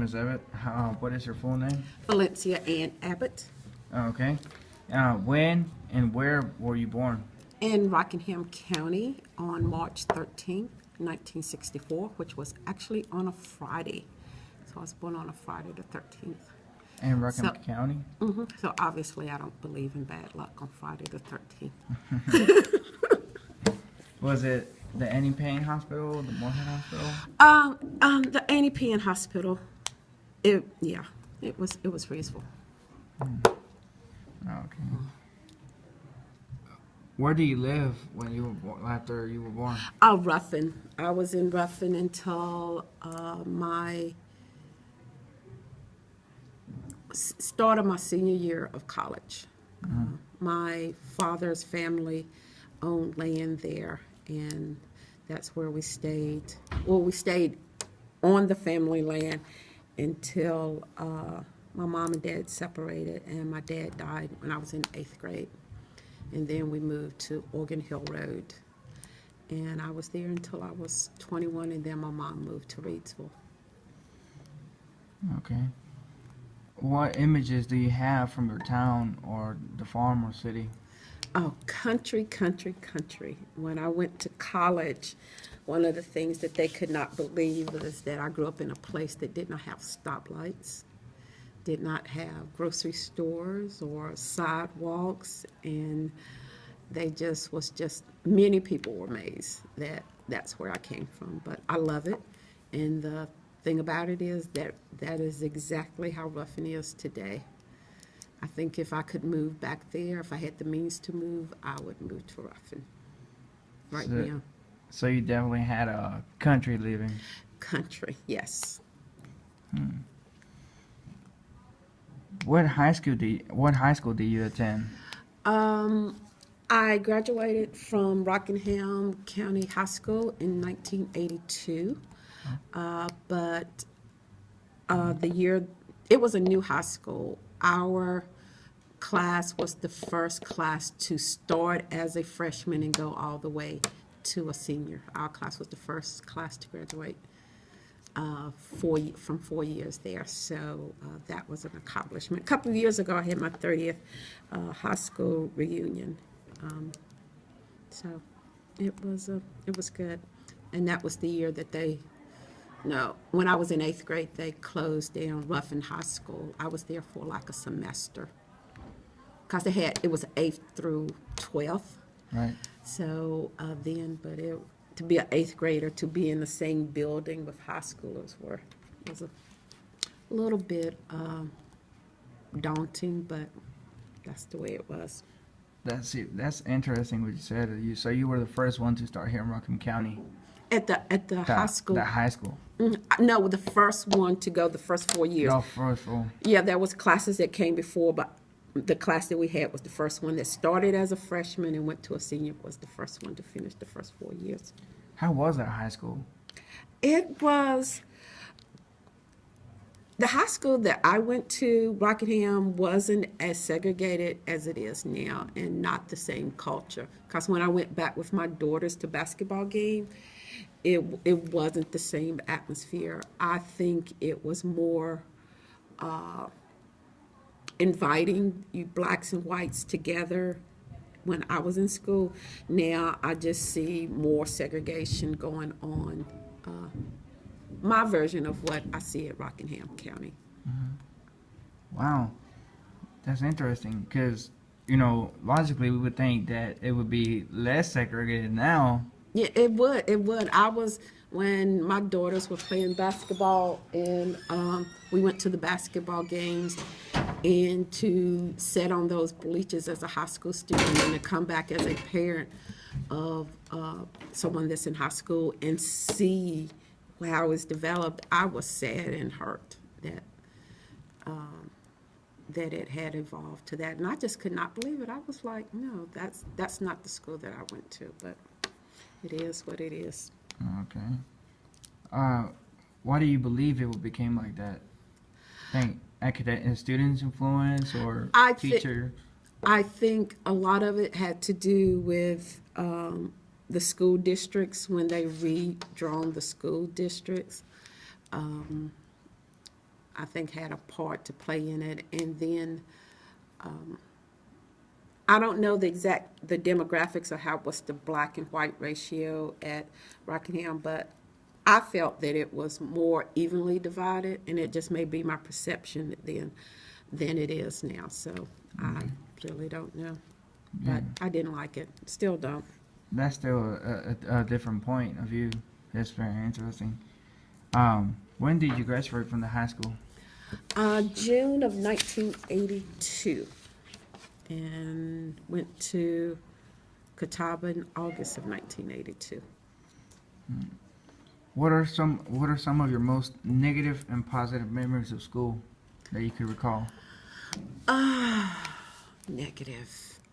Ms. Abbott. What is your full name? Valencia Ann Abbott Okay. When and where were you born? in Rockingham County on March 13th, 1964, which was actually on a Friday. So I was born on a Friday the 13th. In Rockingham So- County? So obviously I don't believe in bad luck on Friday the 13th. Was it the Annie Payne Hospital, the Moorhead Hospital? The Annie Payne Hospital, it was Reesville. Okay. Where do you live when you were after you were born? Ruffin. I was in Ruffin until my start of my senior year of college. My father's family owned land there, and that's where we stayed. Well, we stayed on the family land until my mom and dad separated, and my dad died when I was in 8th grade. And then we moved to Organ Hill Road. And I was there until I was 21, and then my mom moved to Reedsville. Okay. What images do you have from your town or the farm or city? Oh, country, country, country. When I went to college, one of the things that they could not believe was that I grew up in a place that did not have stoplights, did not have grocery stores or sidewalks, and many people were amazed that that's where I came from. But I love it, and the thing about it is that is exactly how Ruffin is today. I think if I could move back there, if I had the means to move, I would move to Ruffin right So- now. So you definitely had a country living. Country, yes. What high school do you attend? I graduated from Rockingham County High School in 1982, but the year, it was a new high school. Our class was the first class to start as a freshman and go all the way to a senior. Our class was the first class to graduate from 4 years there, so that was an accomplishment. A couple of years ago, I had my 30th high school reunion, so it was good, and that was the year that when I was in 8th grade, they closed down Ruffin High School. I was there for like a semester because it was 8th through 12th. Right. So to be an 8th grader, to be in the same building with high schoolers was a little bit daunting, but that's the way it was. That's interesting what you said. So you were the first one to start here in Rockham County. At the high school. The high school. No, the first one to go the first 4 years. No, first one. Yeah, there was classes that came before, but the class that we had was the first one that started as a freshman and went to a senior, was the first one to finish the first 4 years. How was that high school? It was, the high school that I went to, Rockingham, wasn't as segregated as it is now, and not the same culture. Because when I went back with my daughters to basketball game, it wasn't the same atmosphere. I think it was more inviting you blacks and whites together when I was in school. Now I just see more segregation going on. My version of what I see at Rockingham County. Wow, that's interesting because logically we would think that it would be less segregated now. Yeah, it would. It would. When my daughters were playing basketball, and we went to the basketball games, and to sit on those bleachers as a high school student and to come back as a parent of someone that's in high school and see how it's developed, I was sad and hurt that it had evolved to that. And I just could not believe it. I was like, no, that's not the school that I went to, but it is what it is. Okay. Why do you believe it became like that? Think academic students' influence or teacher? I think a lot of it had to do with the school districts when they redrawn the school districts. I think had a part to play in it. And then I don't know the demographics of what's the black and white ratio at Rockingham, but I felt that it was more evenly divided, and it just may be my perception then than it is now. So I really don't know, but I didn't like it. Still don't. That's still a different point of view. That's very interesting. When did you graduate from the high school? June of 1982, and went to Catawba in August of 1982. What are some of your most negative and positive memories of school that you could recall? Negative.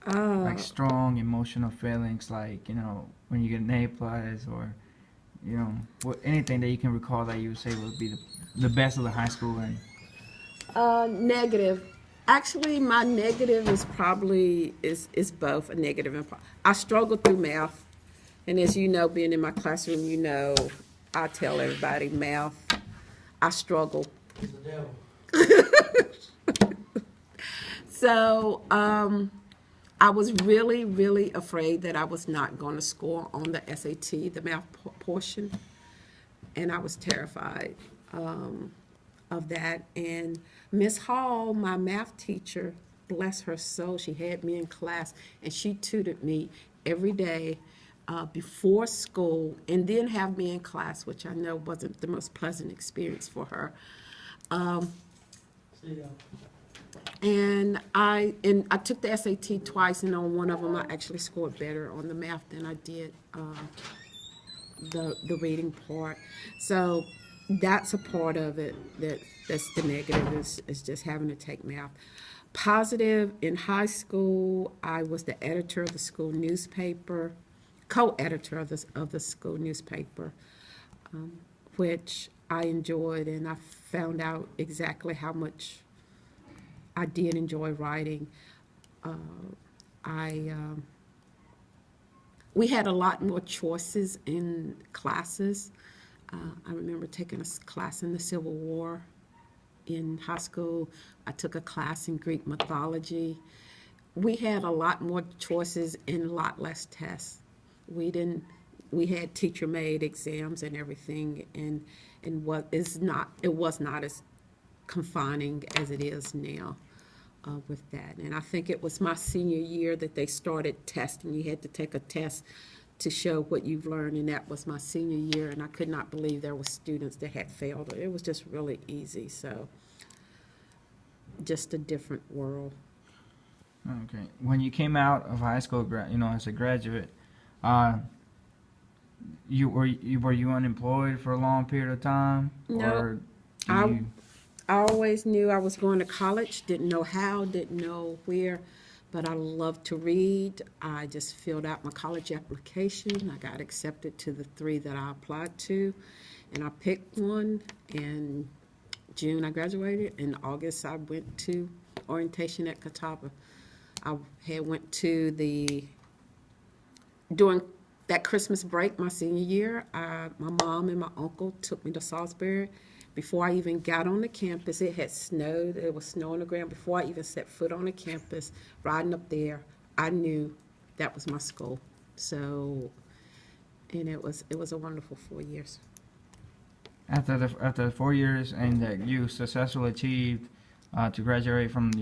Like strong emotional feelings, like when you get an A plus, or anything that you can recall that you would say would be the best of the high school. And negative. Actually, my negative is probably is both a negative and I struggled through math, and as you know, being in my classroom, I tell everybody math. I struggle. He's the devil. So I was really, really afraid that I was not going to score on the SAT, the math portion, and I was terrified of that. And Miss Hall, my math teacher, bless her soul, she had me in class, and she tutored me every day before school, and then have me in class, which I know wasn't the most pleasant experience for her. See ya. And I took the SAT twice, and on one of them I actually scored better on the math than I did the reading part. So that's a part of it that's the negative is just having to take math. Positive, in high school, I was the editor of the school newspaper, co-editor of the school newspaper, which I enjoyed, and I found out exactly how much I did enjoy writing. We had a lot more choices in classes. I remember taking a class in the Civil War in high school. I took a class in Greek mythology. We had a lot more choices and a lot less tests. We had teacher-made exams and everything, and it was not as confining as it is now with that. And I think it was my senior year that they started testing. You had to take a test to show what you've learned, and that was my senior year, and I could not believe there were students that had failed. It was just really easy, so just a different world. Okay. When you came out of high school, as a graduate, were you unemployed for a long period of time? No. Or I always knew I was going to college, didn't know how, didn't know where, but I loved to read. I just filled out my college application. I got accepted to the 3 that I applied to, and I picked one. In June, I graduated. In August, I went to orientation at Catawba. I went to during that Christmas break, my senior year, my mom and my uncle took me to Salisbury. Before I even got on the campus, it had snowed. There was snow on the ground. Before I even set foot on the campus, riding up there, I knew that was my school. So, and it was a wonderful 4 years. After the 4 years and that you successfully achieved to graduate from the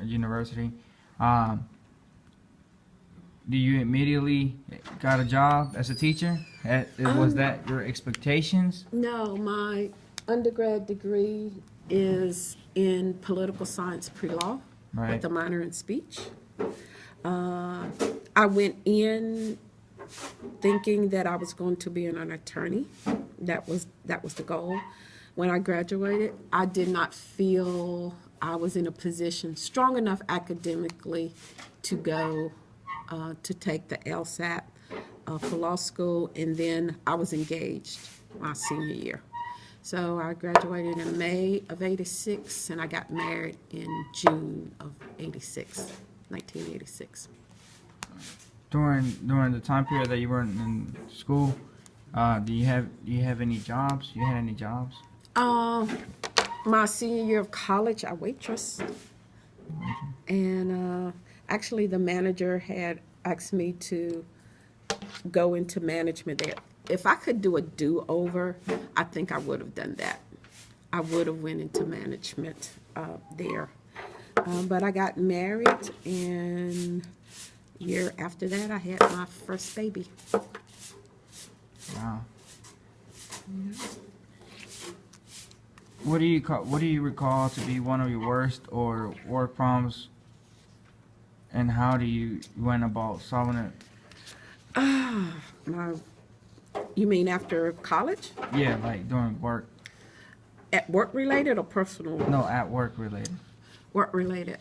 university, do you immediately got a job as a teacher? Was that your expectations? No, my undergrad degree is in political science pre-law, Right. with a minor in speech. I went in thinking that I was going to be an attorney. That was the goal. When I graduated, I did not feel I was in a position strong enough academically to go to take the LSAT for law school, and then I was engaged my senior year. So I graduated in May of '86, and I got married in June of '86, 1986. During the time period that you were in school, do you have any jobs? You had any jobs? My senior year of college, I waitress. And actually, the manager had asked me to go into management there. If I could do a do-over, I think I would have done that. I would have went into management there. But I got married, and year after that, I had my first baby. Wow. What do you recall to be one of your worst or work problems, and how do you went about solving it? You mean after college? Yeah, like doing work. At work related or personal? No, at work related. Work related.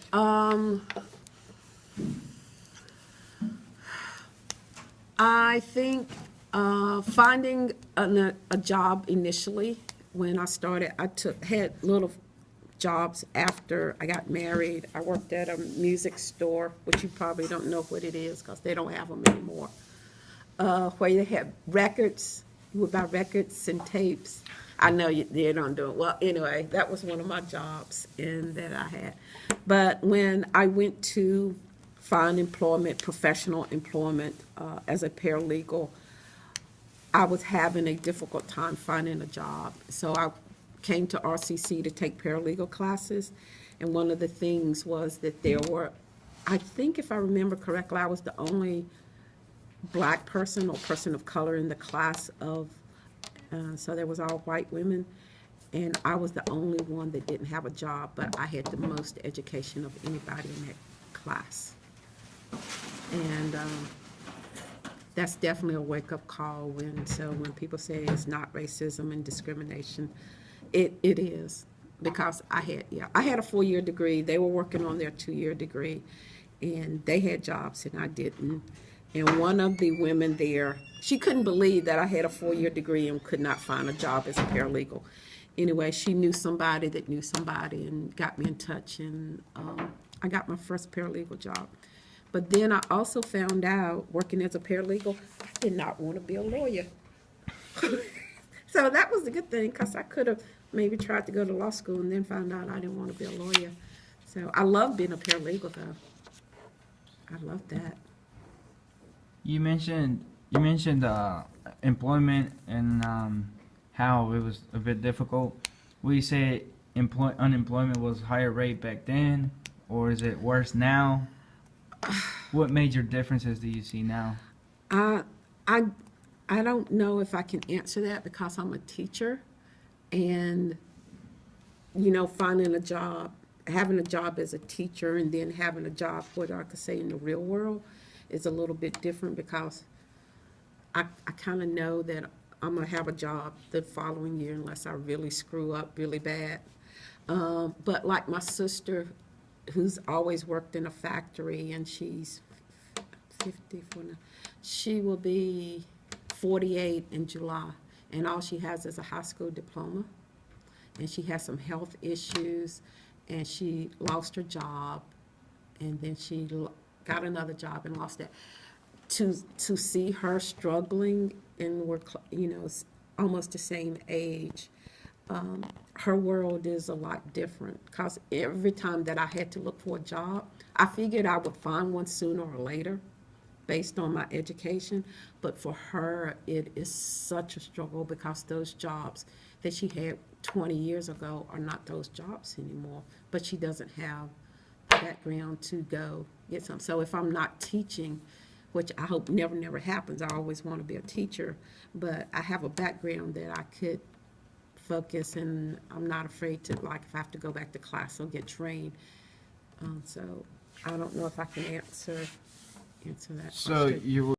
I think finding a job initially when I started, had little jobs after I got married. I worked at a music store, which you probably don't know what it is because they don't have them anymore. Where they had records, you would buy records and tapes. I know they don't do it. Well, anyway, that was one of my jobs that I had. But when I went to find employment, professional employment as a paralegal, I was having a difficult time finding a job. So I came to RCC to take paralegal classes. And one of the things was that there were, I think if I remember correctly, I was the only black person or person of color in the class of, so there was all white women. And I was the only one that didn't have a job, but I had the most education of anybody in that class. And that's definitely a wake-up call when people say it's not racism and discrimination, it is. Because I had a 4-year degree. They were working on their 2-year degree, and they had jobs and I didn't. And one of the women there, she couldn't believe that I had a 4-year degree and could not find a job as a paralegal. Anyway, she knew somebody that knew somebody and got me in touch, and I got my first paralegal job. But then I also found out, working as a paralegal, I did not want to be a lawyer. So that was a good thing, because I could have maybe tried to go to law school and then found out I didn't want to be a lawyer. So I love being a paralegal, though. I love that. You mentioned employment and how it was a bit difficult. Would you say unemployment was higher rate back then, or is it worse now? What major differences do you see now? I don't know if I can answer that because I'm a teacher, and finding a job, having a job as a teacher, and then having a job, what I could say in the real world, is a little bit different because I kind of know that I'm gonna have a job the following year unless I really screw up really bad. But like my sister, who's always worked in a factory, and she's 54 now. She will be 48 in July, and all she has is a high school diploma. And she has some health issues, and she lost her job, and then she got another job and lost that. To see her struggling, and we're almost the same age. Her world is a lot different, because every time that I had to look for a job, I figured I would find one sooner or later based on my education. But for her, it is such a struggle because those jobs that she had 20 years ago are not those jobs anymore. But she doesn't have background to go get some. So if I'm not teaching, which I hope never happens, I always want to be a teacher, but I have a background that I could focus, and I'm not afraid to, like, if I have to go back to class or get trained. So I don't know if I can answer that So question. you